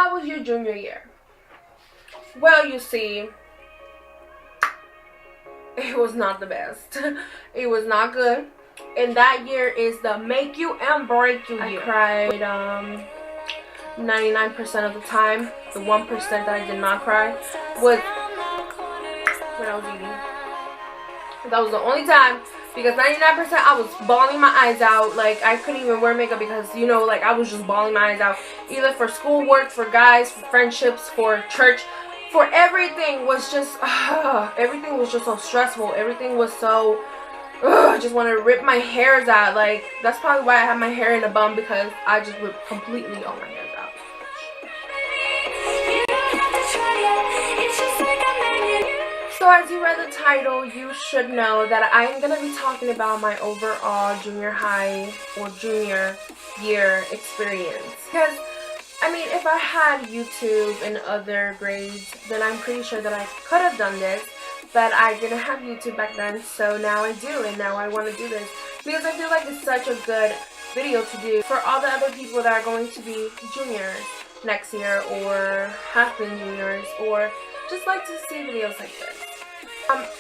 how was your junior year? Well, you see, it was not the best. It was not good. And that year is the make you and break you year. I cried 99% of the time. The 1% that I did not cry was when I was eating. That was the only time, because 99% I was bawling my eyes out. Like, I couldn't even wear makeup because, you know, like, I was just bawling my eyes out. Either for schoolwork, for guys, for friendships, for church, for everything was just, everything was just so stressful. Everything was so, I just wanted to rip my hairs out. Like, that's probably why I have my hair in a bun, because I just ripped completely all my hairs out. So as you read the title, you should know that I'm going to be talking about my overall junior high or junior year experience. Because, I mean, if I had YouTube and other grades, then I'm pretty sure that I could have done this. But I didn't have YouTube back then, so now I do, and now I want to do this. Because I feel like it's such a good video to do for all the other people that are going to be juniors next year, or have been juniors, or just like to see videos like this.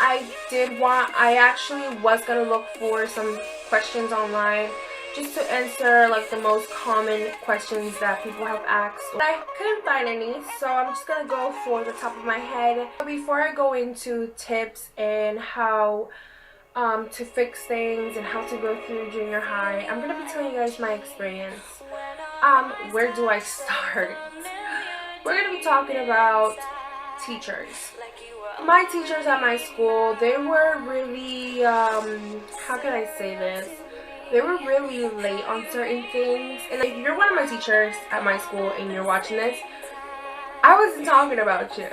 I actually was going to look for some questions online just to answer like the most common questions that people have asked. I couldn't find any, so I'm just going to go for the top of my head. Before I go into tips and how to fix things and how to go through junior high, I'm going to be telling you guys my experience. Where do I start? We're going to be talking about teachers. My teachers at my school, they were really, how can I say this? They were really late on certain things. And if you're one of my teachers at my school and you're watching this, I wasn't talking about you.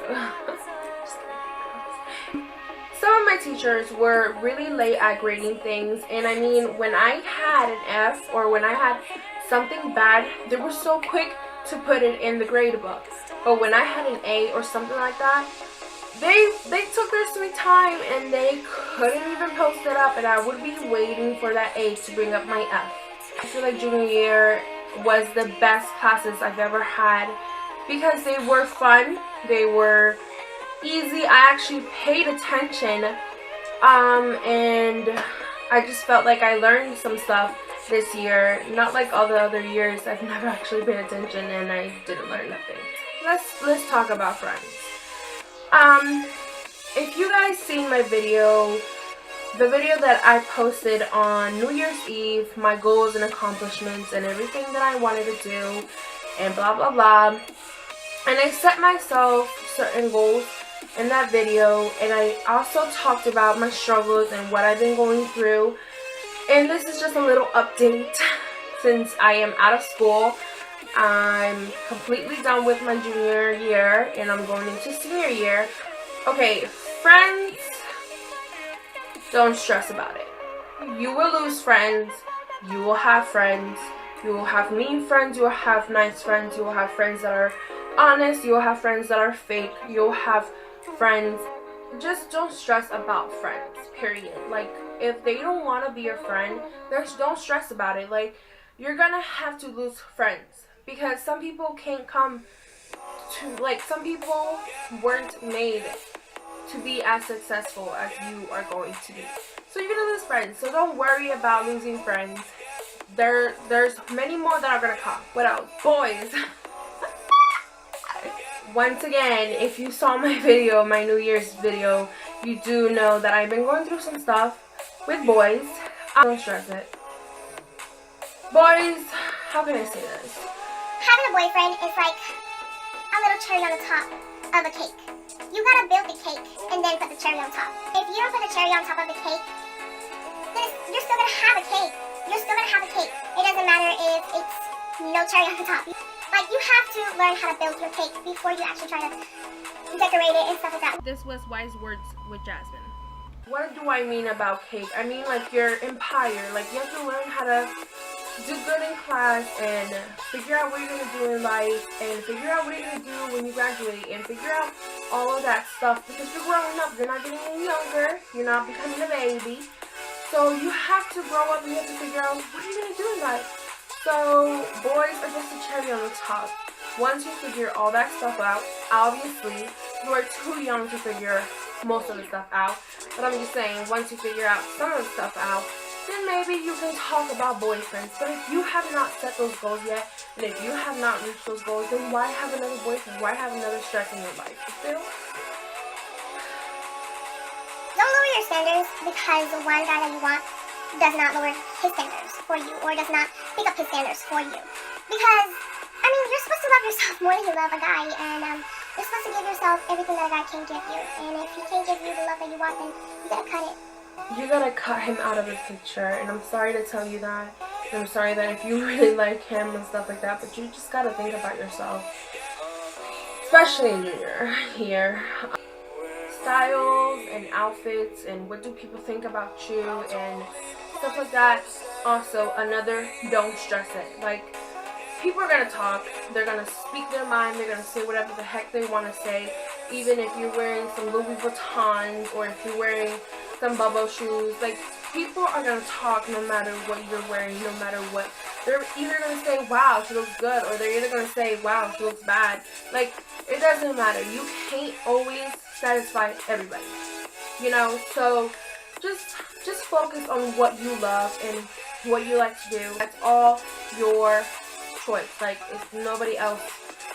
Some of my teachers were really late at grading things. And I mean, when I had an F or when I had something bad, they were so quick to put it in the grade book. But when I had an A or something like that, they took their sweet time and they couldn't even post it up, and I would be waiting for that A to bring up my F. I feel like junior year was the best classes I've ever had because they were fun, they were easy, I actually paid attention, and I just felt like I learned some stuff this year, not like all the other years. I've never actually paid attention and I didn't learn nothing. Let's talk about friends. If you guys seen my video, the video that I posted on New Year's Eve, my goals and accomplishments and everything that I wanted to do and blah blah blah, and I set myself certain goals in that video, and I also talked about my struggles and what I've been going through, and this is just a little update since I am out of school. I'm completely done with my junior year and I'm going into senior year. Okay, friends, don't stress about it. You will lose friends, you will have friends, you will have mean friends, you will have nice friends, you will have friends that are honest, you will have friends that are fake, you'll have friends. Just don't stress about friends, period. Like, if they don't want to be your friend, don't stress about it. Like, you're gonna have to lose friends. Because some people can't come to, like, some people weren't made to be as successful as you are going to be. So you're gonna lose friends. So don't worry about losing friends. There's many more that are gonna come. What else? Boys. Once again, if you saw my video, my New Year's video, you do know that I've been going through some stuff with boys. Don't stress it. Boys, how can I say this? Having a boyfriend is like a little cherry on the top of a cake. You gotta build the cake and then put the cherry on top. If you don't put the cherry on top of the cake, then you're still gonna have a cake. You're still gonna have a cake. It doesn't matter if it's no cherry on the top. Like, you have to learn how to build your cake before you actually try to decorate it and stuff like that. This was Wise Words with Jasmine. What do I mean about cake? I mean, like, your empire. Like, you have to learn how to do good in class and figure out what you're going to do in life and figure out what you're going to do when you graduate and figure out all of that stuff, because you're growing up, you're not getting any younger, you're not becoming a baby, so you have to grow up and you have to figure out what are you going to do in life. So boys are just a cherry on the top. once you figure all that stuff out, obviously you are too young to figure most of the stuff out, but I'm just saying, once you figure out some of the stuff out, then maybe you can talk about boyfriends. But if you have not set those goals yet, and if you have not reached those goals, then why have another boyfriend? Why have another stress in your life? You feel? Don't lower your standards because the one guy that you want does not lower his standards for you, or does not pick up his standards for you. Because, I mean, you're supposed to love yourself more than you love a guy, and you're supposed to give yourself everything that a guy can give you. And if he can't give you the love that you want, then you gotta cut it. You gotta cut him out of the picture, and I'm sorry to tell you that. And I'm sorry that if you really like him and stuff like that, but you just gotta think about yourself. Especially in junior year. Styles and outfits and what do people think about you and stuff like that. Also, another, don't stress it. Like, people are gonna talk, they're gonna speak their mind, they're gonna say whatever the heck they want to say, even if you're wearing some Louis Vuittons or if you're wearing some bubble shoes. Like, people are gonna talk no matter what you're wearing, no matter what. They're either gonna say, wow, she looks good, or they're either gonna say, wow, she looks bad. Like, it doesn't matter. You can't always satisfy everybody, you know. So just focus on what you love and what you like to do. That's all your choice. Like, if nobody else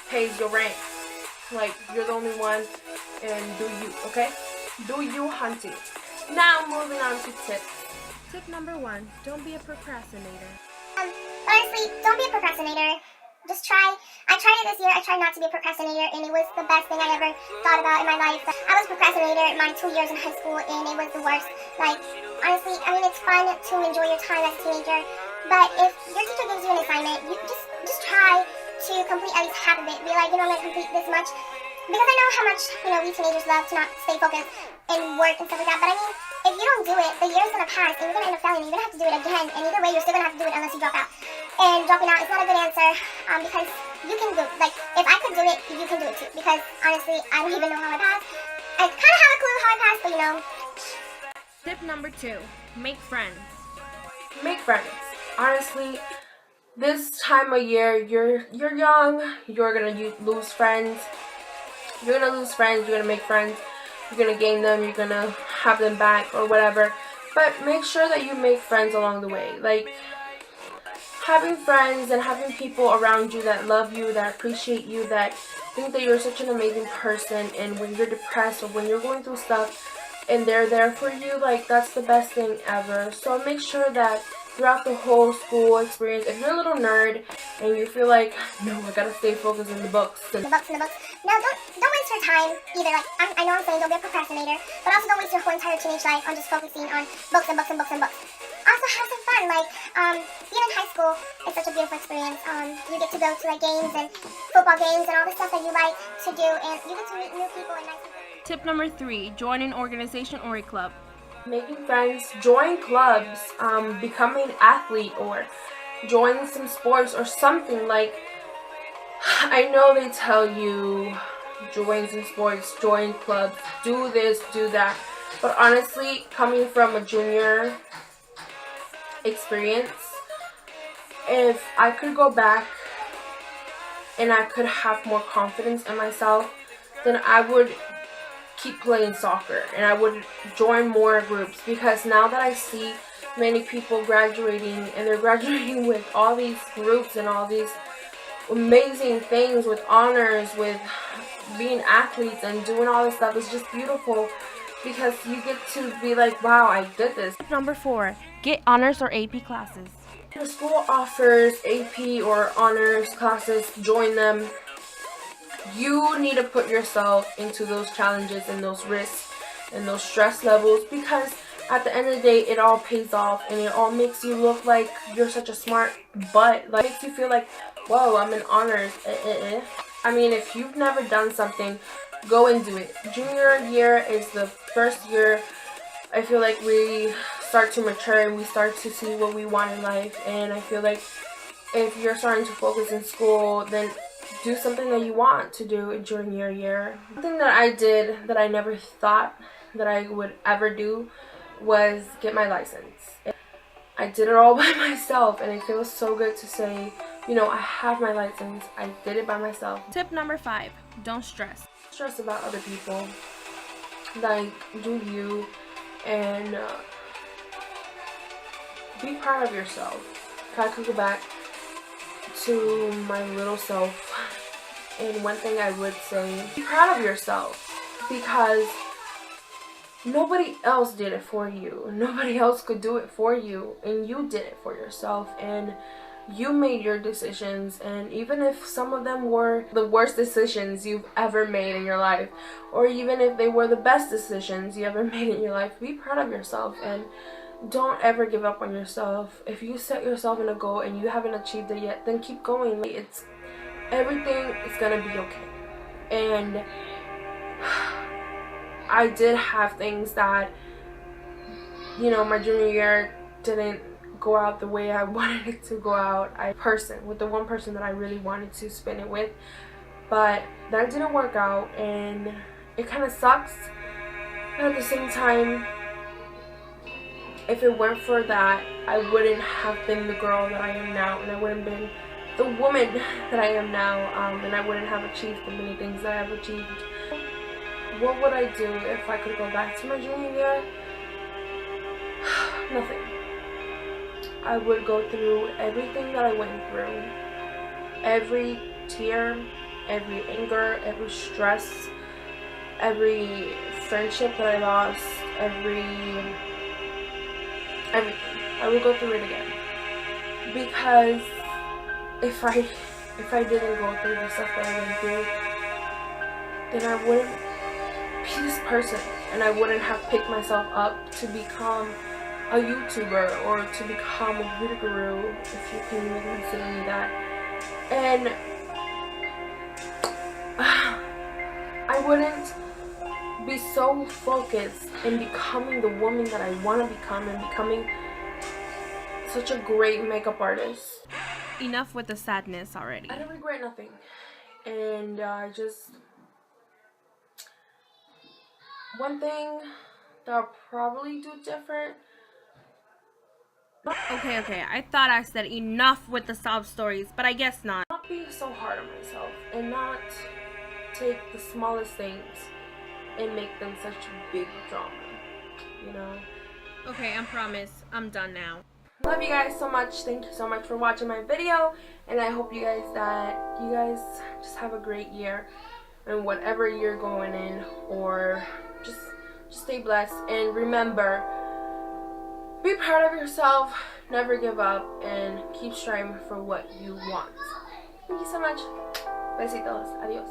pays your rent, like, you're the only one, and do you, okay? Do you, hunty. Now moving on to tips. Tip number 1, don't be a procrastinator. Honestly, don't be a procrastinator. Just try. I tried it this year. I tried not to be a procrastinator, and it was the best thing I ever thought about in my life. I was a procrastinator my 2 years in high school, and it was the worst. Like, honestly, I mean, it's fun to enjoy your time as a teenager, but if your teacher gives you an assignment, you just try to complete at least half of it. Be like, you know, I'm going to complete this much. Because I know how much, you know, we teenagers love to not stay focused and work and stuff like that, but I mean, if you don't do it, the year's going to pass, and you're going to end up failing, and you're going to have to do it again, and either way, you're still going to have to do it unless you drop out. And dropping out is not a good answer, because you can do it. Like, if I could do it, you can do it too, because honestly, I don't even know how I passed. I kind of have a clue how I passed, but you know. Tip number 2, make friends. Make friends. Honestly, this time of year, you're young, you're going to lose friends. You're going to lose friends, you're going to make friends, you're going to gain them, you're going to have them back or whatever. But make sure that you make friends along the way. Like, having friends and having people around you that love you, that appreciate you, that think that you're such an amazing person, and when you're depressed or when you're going through stuff and they're there for you, like, that's the best thing ever. So make sure that throughout the whole school experience, if you're a little nerd and you feel like, no, I gotta stay focused on the books. The books. No, don't waste your time either. Like, I know I'm saying don't be a procrastinator, but also don't waste your whole entire teenage life on just focusing on books and books and books and books. Also have some fun. Like, being in high school is such a beautiful experience. You get to go to, like, games and football games and all the stuff that you like to do, and you get to meet new people and nice people. Tip number 3, join an organization or a club. Making friends, join clubs, become an athlete, or join some sports or something. Like, I know they tell you join some sports, join clubs, do this, do that, but honestly, coming from a junior experience, if I could go back and I could have more confidence in myself, then I would keep playing soccer and I would join more groups, because now that I see many people graduating and they're graduating with all these groups and all these amazing things, with honors, with being athletes and doing all this stuff, it's just beautiful, because you get to be like, wow, I did this. Number 4, get honors or AP classes. The school offers AP or honors classes, join them. You need to put yourself into those challenges and those risks and those stress levels, because at the end of the day, it all pays off and it all makes you look like you're such a smart butt. Like, makes you feel like, whoa, I'm in honors. I mean, if you've never done something, go and do it. Junior year is the first year I feel like we start to mature and we start to see what we want in life. And I feel like if you're starting to focus in school, then do something that you want to do during your year. Something that I did that I never thought that I would ever do was get my license. I did it all by myself, and it feels so good to say, You know, I have my license. I did it by myself. Tip number 5, don't stress. Stress about other people. Like, do you, and be proud of yourself. If I could go back to my little self, and one thing I would say, be proud of yourself, because nobody else did it for you. Nobody else could do it for you, and you did it for yourself, and you made your decisions. And even if some of them were the worst decisions you've ever made in your life, or even if they were the best decisions you ever made in your life, be proud of yourself and don't ever give up on yourself. If you set yourself in a goal and you haven't achieved it yet, then keep going. Everything is gonna be okay. And I did have things that, you know, my junior year didn't go out the way I wanted it to go out. With the one person that I really wanted to spend it with, but that didn't work out, and it kind of sucks. But at the same time, if it weren't for that, I wouldn't have been the girl that I am now, and I wouldn't have been the woman that I am now, and I wouldn't have achieved the many things that I've achieved. What would I do if I could go back to my junior year? Nothing. I would go through everything that I went through. Every tear, every anger, every stress, every friendship that I lost, everything. I would go through it again. Because if I didn't go through the stuff that I went through, then I wouldn't be this person, and I wouldn't have picked myself up to become a YouTuber or to become a beauty guru, if you can even consider me that. And I wouldn't be so focused in becoming the woman that I want to become and becoming such a great makeup artist. Enough with the sadness already. I don't regret nothing, and one thing that I'll probably do different. Okay, I thought I said enough with the sob stories, but I guess not. Not being so hard on myself, and not take the smallest things and make them such a big drama, you know? Okay, I promise, I'm done now. Love you guys so much. Thank you so much for watching my video, and I hope you guys just have a great year, and whatever you're going in, or just stay blessed. And remember, be proud of yourself, never give up, and keep striving for what you want. Thank you so much. Besitos. Adios.